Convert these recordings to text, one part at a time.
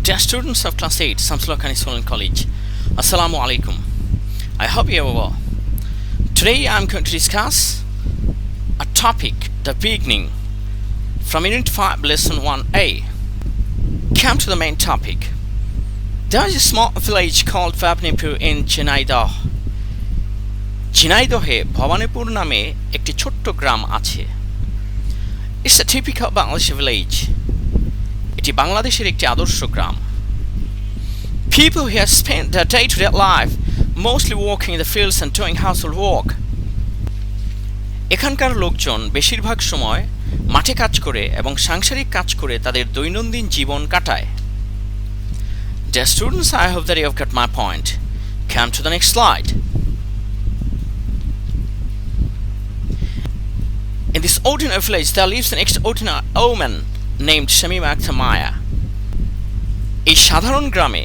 Dear students of Class 8, Samsul Haqqani School and College, Assalamu alaikum. I hope you are well. Today I am going to discuss a topic, the beginning, from Unit 5, Lesson 1A. Come to the main topic. There is a small village called Bhabanipur in Jhinaidah. ঝিনাইদহে Bhabanipur নামে একটি ছোট্ট গ্রাম আছে। It's a typical Bangladeshi village. এটি বাংলাদেশের একটি আদর্শ গ্রাম। People here spend their day-to-day life mostly working in the fields and doing household work. এখানকার লোকজন বেশিরভাগ সময় মাঠে কাজ করে এবং সাংসারিক কাজ করে তাদের দৈনন্দিন জীবন কাটায়। Dear students, I hope that you have got my point. Come to the next slide. In this ordinary village, there lives an extraordinary woman named Shamima Akhtar Maya. এই সাধারণ গ্রামে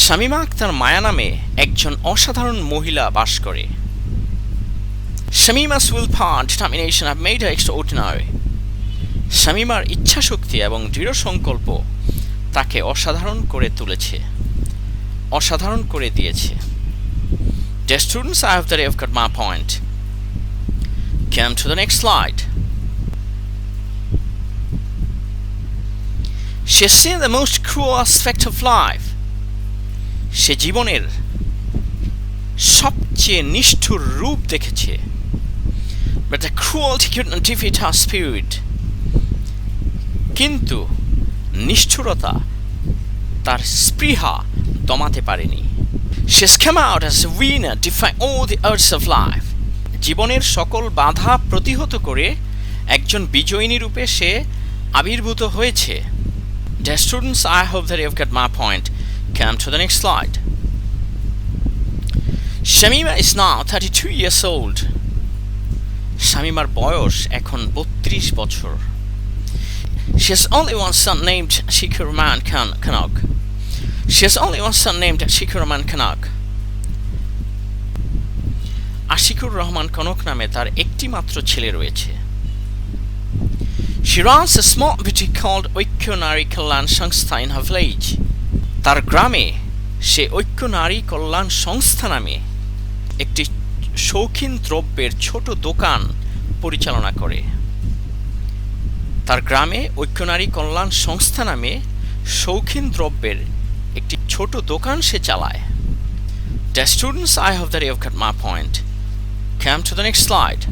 শামিমা আক্তার মায়া নামে একজন অসাধারণ মহিলা বাস করে। Shamima's willpower and determination have made her extraordinary. শামিমার ইচ্ছাশক্তি এবং দৃঢ় সংকল্প তাকে অসাধারণ করে তুলেছে, অসাধারণ করে দিয়েছে। Dear students, I hope that you have got my point. Come to the next slide. She has seen the most cruel aspect of life. সে জীবনের সবচেয়ে নিষ্ঠুর রূপ দেখেছে। But the cruelty could not defeat her spirit. কিন্তু নিষ্ঠুরতা তার স্পৃহা দমাতে পারেনি। She has come out as a winner, defying all the odds of life. জীবনের সকল বাধা প্রতিহত করে একজন বিজয়িনী রূপে সে আবির্ভূত হয়েছে। Dear students, I hope that you have got my point. Come to the next slide. Shamima is now 32 years old. শামিমার বয়স এখন 32 বছর। She has only one son named Shikur Rahman Kanok. She has only one son named Shikur Rahman Kanok. Ashikur Rahman Kanak নামে তার একটি মাত্র ছেলে রয়েছে। She runs a small boutique called Oikyo Nari Kalyan Sangstha in her village. তার গ্রামে সে ঐক্য নারী কল্যাণ সংস্থা নামে একটি শৌখিন দ্রব্যের ছোট দোকান পরিচালনা করে। তার গ্রামে ঐক্য নারী কল্যাণ সংস্থা নামে শৌখিন দ্রব্যের একটি ছোট দোকান সে চালায়। Dear students, I hope that you have got my point. Come to the next slide.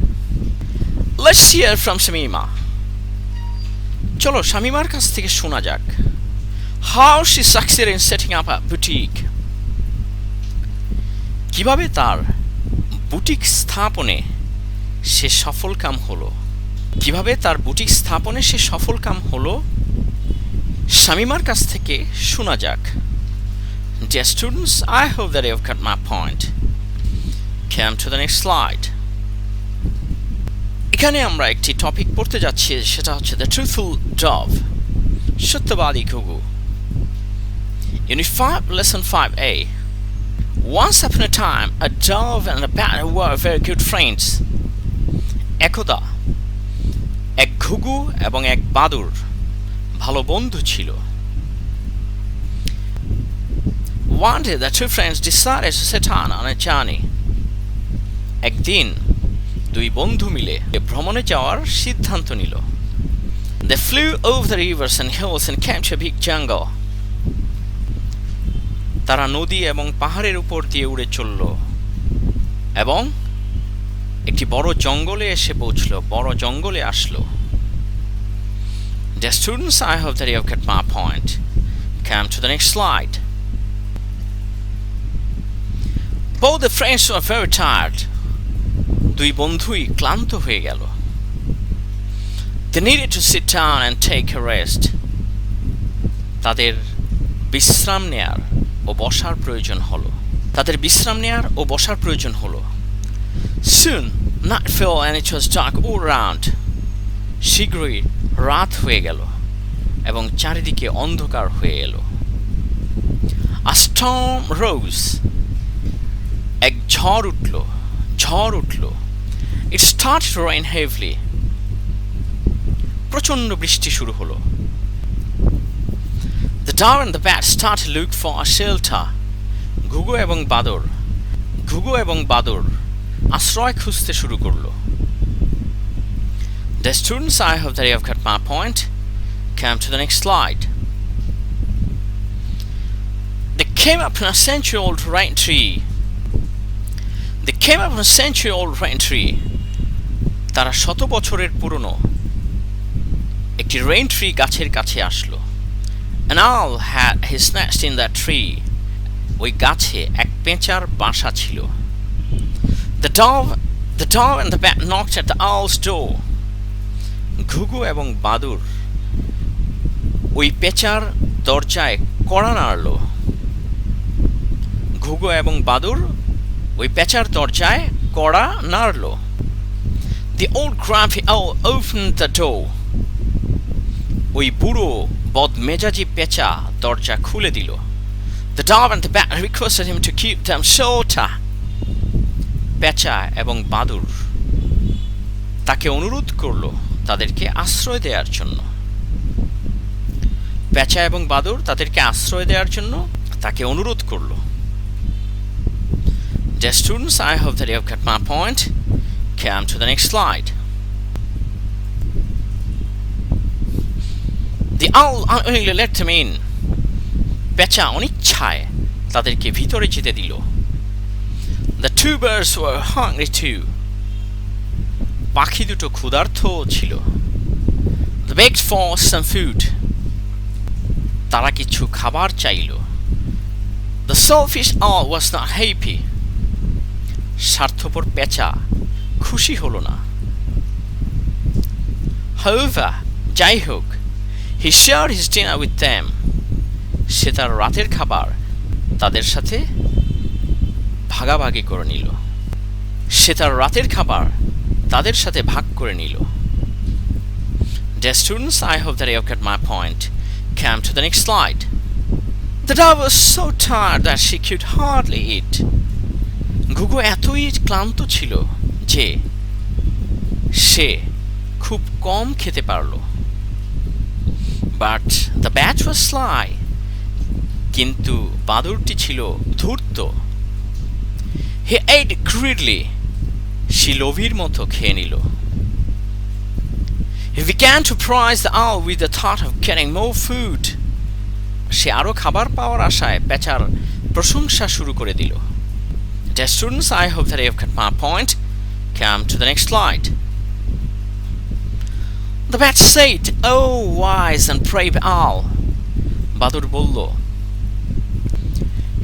Let's hear from Shamima. চলো শামিমার কাছ থেকে শোনা যাক how she succeeded in setting up a boutique. কিভাবে তার বুটিক স্থাপনে সে সফলকাম হলো, কিভাবে তার বুটিক স্থাপনে সে সফলকাম হলো শামিমার কাছ থেকে শোনা যাক। Dear students, I hope that you have got my point. Come to the next slide. এখানে আমরা একটি টপিক পড়তে যাচ্ছি, সেটা হচ্ছে the truthful dove, সত্যবাদী ঘুঘু। Unit 5, Lesson 5A. Once upon a time, a dove and a bat were very good friends. একদা এক ঘুঘু এবং এক বাদুড় ভালো বন্ধু ছিল। One day, the two friends decided to set out on a journey. একদিন দুই বন্ধু মিলে ভ্রমণে যাওয়ার সিদ্ধান্ত নিল। They flew over the rivers and hills and came to a big jungle. তারা নদী এবং পাহাড়ের উপর দিয়ে উড়ে চলল এবং একটি বড় জঙ্গলে এসে পৌঁছল, বড় জঙ্গলে আসলো। Dear students, I hope that you have got my point. Come to the next slide. Both the friends were very tired. দুই বন্ধুই ক্লান্ত হয়ে গেল। They needed to sit down and take a rest. তাদের বিশ্রাম নেয়ার ও বসার প্রয়োজন হলো, তাদের বিশ্রাম নেয়ার ও বসার প্রয়োজন হলো। Soon night fell and it was dark all around. শীঘ্রই রাত হয়ে গেল এবং চারিদিকে অন্ধকার হয়ে এলো। A storm rose. এক ঝড় উঠল, ঝড় উঠল। It started to rain heavily. প্রচণ্ড বৃষ্টি শুরু হলো। The dove and the bat start to look for a shelter. ঘুঘু এবং বাদর আশ্রয় খুঁজতে শুরু করলো. The students, I hope that you have got my point. Come to the next slide. They came up on a century-old rain tree. তারা 100 বছরের পুরনো একটি রেইন ট্রি গাছের কাছে আসলো. An owl had his nest in that tree. ওই গাছে এক পেঁচার বাসা ছিল. The dove and the bat knocked at the owl's door. ঘুঘু এবং বাদুর ওই পেঁচার দরজায় কড়া নাড়ল. ঘুঘু এবং বাদুর ওই পেঁচার দরজায় কড়া নাড়ল. The old grumpy owl opened the door. ওই বুড়ো বদমেজাজি পেঁচা দরজা খুলে দিল. The dove and the bat requested him to keep them shelter. পেঁচা এবং বাদুর তাকে অনুরোধ করলো তাদেরকে আশ্রয় দেওয়ার জন্য. পেঁচা এবং বাদুর তাদেরকে আশ্রয় দেওয়ার জন্য তাকে অনুরোধ করলো. Dear students, I hope that you have got my point. Come to the next slide. The owl unwillingly let them in. পেঁচা অনিচ্ছায় তাদেরকে ভিতরে যেতে দিল. The two birds were hungry too. পাখি দুটো ক্ষুধার্ত ছিল. They begged for some food. তারা কিছু খাবার চাইল. The selfish owl was not happy. স্বার্থপর পেঁচা খুশি হলো না. However, যাই হোক, he shared his dinner with them. সে তার রাতের খাবার তাদের সাথে ভাগাভাগি করে নিল. ভাগ করে নিল. Dear students, I hope that you have got my point. Come to the next slide. The dove was so tired that she could hardly eat. ঘুঘু এতই ক্লান্ত ছিল যে সে খুব কম খেতে পারল. But the bat was sly. কিন্তু বাদুরটি ছিল ধূর্ত. He ate greedily. সে লোভীর মতো খেয়ে নিল. He began to praise the owl with the thought of getting more food. সে আরো খাবার পাওয়ার আশায় পেঁচার প্রশংসা শুরু করে দিল. Dear students, I hope that you have got my point. Come to the next slide. The bat said, "Oh, wise and brave owl." বাদুর বলল,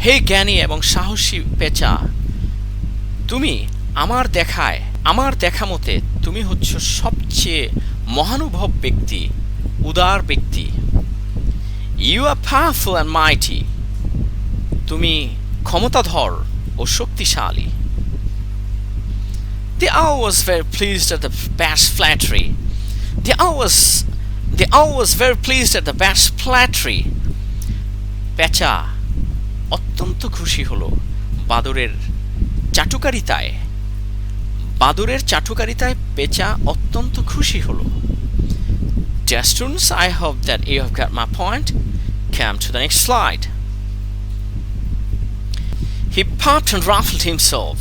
হে জ্ঞানী এবং সাহসী পেঁচা, তুমি আমার দেখা মতে তুমি হচ্ছ সবচেয়ে মহানুভব ব্যক্তি, উদার ব্যক্তি. You are powerful and mighty. তুমি ক্ষমতাধর ও শক্তিশালী. The owl was very pleased at the bat's flattery. The owl was very pleased at the bat's flattery. পেঁচা অত্যন্ত খুশি হলো বাদুরের চাটুকারিতায় পেঁচা অত্যন্ত খুশি হলো. Dear students, I hope that you have got my point. Come to the next slide. He puffed and ruffled himself,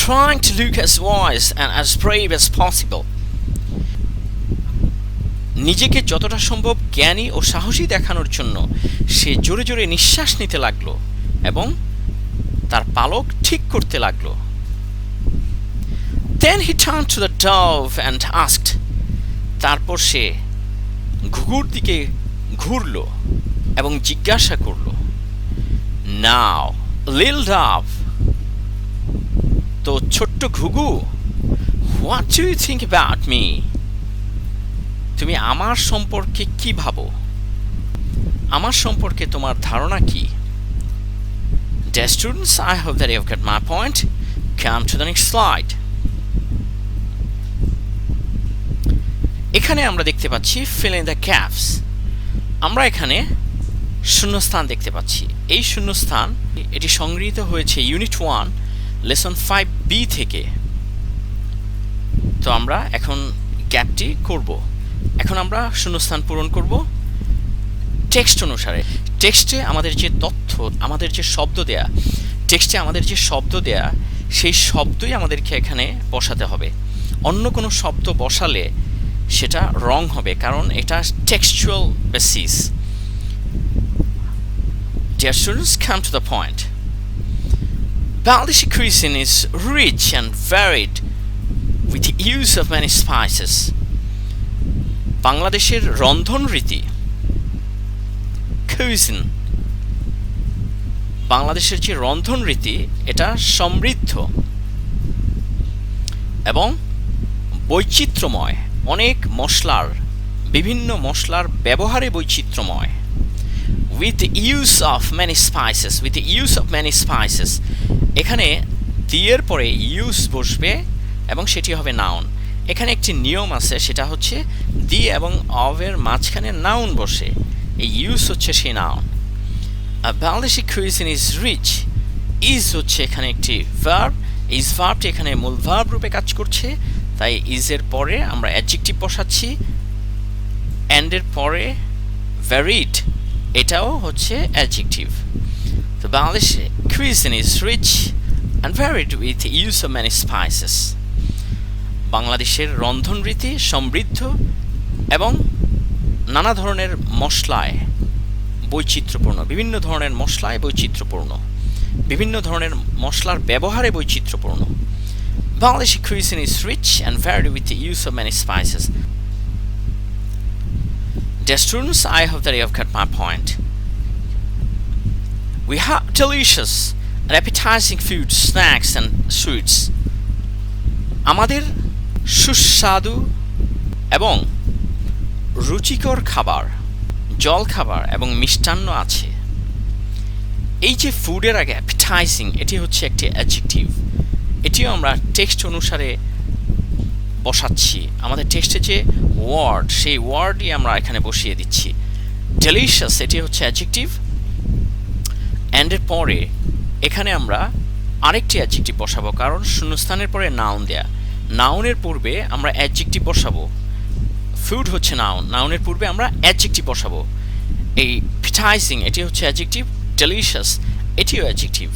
trying to look as wise and as brave as possible. নিজেকে যতটা সম্ভব জ্ঞানী ও সাহসী দেখানোর জন্য সে জোরে জোরে নিঃশ্বাস নিতে লাগলো এবং তার পালক ঠিক করতে লাগলো. Then he turned to the dove and asked. তারপর সে ঘুঘুর দিকে ঘুরলো এবং জিজ্ঞাসা করলো, Now, little dove, তো ছোট্ট ঘুঘু, what do you think about me? তুমি আমার সম্পর্কে কি ভাবো? আমার সম্পর্কে তোমার ধারণা কি? Dear students, I hope that you have got my point. Come to the next slide. এখানে আমরা দেখতে পাচ্ছি fill in the gaps. আমরা এখানে শূন্যস্থান দেখতে পাচ্ছি. এই শূন্যস্থান এটি সংগৃহীত হয়েছে ইউনিট 1 লেসন 5B থেকে. তো আমরা এখন গ্যাপটি করব. এখন আমরা শূন্যস্থান পূরণ করব টেক্সট অনুসারে. টেক্সটে আমাদের যে তথ্য, আমাদের যে শব্দ দেয়া, টেক্সটে আমাদের যে শব্দ দেয়া, সেই শব্দই আমাদেরকে এখানে বসাতে হবে। অন্য কোনো শব্দ বসালে সেটা রং হবে, কারণ এটা textual basis. Dear students, come to the point. Bangladeshi cuisine is rich and varied with the use of many spices. বাংলাদেশের রন্ধন রীতি, cuisine, বাংলাদেশের যে রন্ধন রীতি এটা সমৃদ্ধ এবং বৈচিত্র্যময়, অনেক মশলার, বিভিন্ন মশলার ব্যবহারে বৈচিত্র্যময়। With the use of many spices, with the use of many spices, এখানে দিয়ের পরে ইউজ বসবে এবং সেটি হবে নাউন। এখানে একটি নিয়ম আছে, সেটা হচ্ছে দি এবং অফের মাঝখানে নাউন বসে, এই ইউজ হচ্ছে সেই noun. Bangladeshi cuisine is rich, is হচ্ছে এখানে একটি ভার্ব, ইজ ভার্বটি এখানে মূল ভার্ব রূপে কাজ করছে, তাই ইজের পরে আমরা অ্যাডজেক্টিভ বসাচ্ছি, অ্যান্ডের পরে ভ্যারিড, এটাও হচ্ছে অ্যাডজেক্টিভ। তো Bangladesh cuisine is rich and varied with the use of many spices. বাংলাদেশের রন্ধন রীতি সমৃদ্ধ এবং নানা ধরনের মশলায় বৈচিত্র্যপূর্ণ, বিভিন্ন ধরনের মশলায় বৈচিত্র্যপূর্ণ, বিভিন্ন ধরনের মশলার ব্যবহারে বৈচিত্র্যপূর্ণ। Bangladeshi cuisine is rich and varied with the use of many spices. Dear students, I hope that you have got my point. We have delicious and appetizing food, snacks and sweets. আমাদের সুস্বাদু এবং রুচিকর খাবার, জল খাবার এবং মিষ্টান্ন আছে। এই যে ফুডের আগে অ্যাপিটাইজিং, এটি হচ্ছে একটি অ্যাডজেক্টিভ, এটিও আমরা টেক্সট অনুসারে বসাচ্ছি। আমাদের টেক্সটে যে ওয়ার্ড, সেই ওয়ার্ডই আমরা এখানে বসিয়ে দিচ্ছি। ডেলিশিয়াস, এটি হচ্ছে অ্যাডজেক্টিভ, অ্যান্ডের পরে এখানে আমরা আরেকটি অ্যাডজেক্টিভ বসাবো, কারণ শূন্যস্থানের পরে নাউন দেয়া, নাউনের পূর্বে আমরা অ্যাডজেক্টিভ বসাবো। ফুড হচ্ছে নাউন, নাউনের পূর্বে আমরা অ্যাডজেক্টিভ বসাবো। এই অ্যাপিটাইজিং, এটি হচ্ছে অ্যাডজেক্টিভ, ডেলিশিয়াস এটিও অ্যাডজেক্টিভ।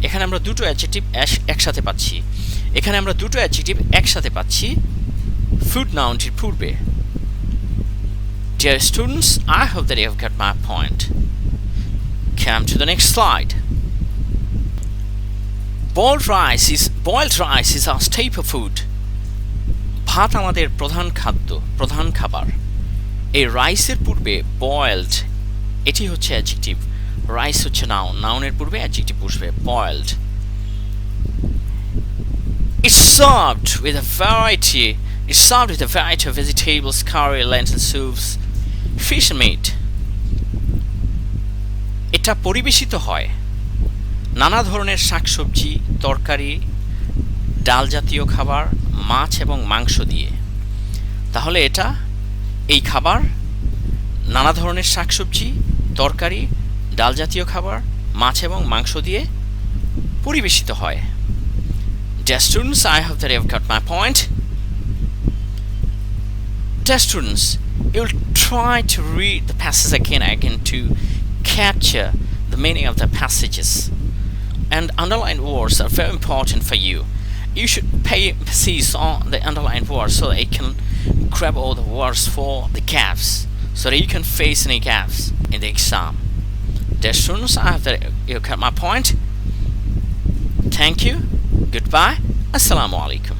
এখানে আমরা দুটো অ্যাডজেক্টিভ একসাথে পাচ্ছি, এখানে আমরা দুটো অ্যাডজেক্টিভ একসাথে পাচ্ছি ফুড নাউনটির পূর্বে। Dear students, I hope that you have got my point. Come to the next slide. Boiled rice is our staple food. ভাত আমাদের প্রধান খাদ্য, প্রধান খাবার। এই রাইসের পূর্বে বয়েলড, এটি হচ্ছে অ্যাডজেক্টিভ, রাইস হচ্ছে নাউন, নাউনের পূর্বে অ্যাডজেক্টিভ বসবে, boiled. It's served with a variety of vegetables, curry, lentil soups, fish and meat. এটা পরিবেশিত হয় নানা ধরনের শাকসবজি, তরকারি, ডাল জাতীয় খাবার, মাছ এবং মাংস দিয়ে। তাহলে এটা, এই খাবার নানা ধরনের শাকসবজি, তরকারি, ডাল জাতীয় খাবার, মাছ এবং মাংস দিয়ে পরিবেশিত হয়। Dear students, I hope that you have got my point. Dear students, you'll try to read the passage again to capture the meaning of the passages. And underlined words are very important for you. You should pay emphasis on the underlined words so that you can grab all the words for the gaps, so that you can face any gaps in the exam. Dear students, I hope that you got my point. Thank you. Goodbye. Assalamu alaikum.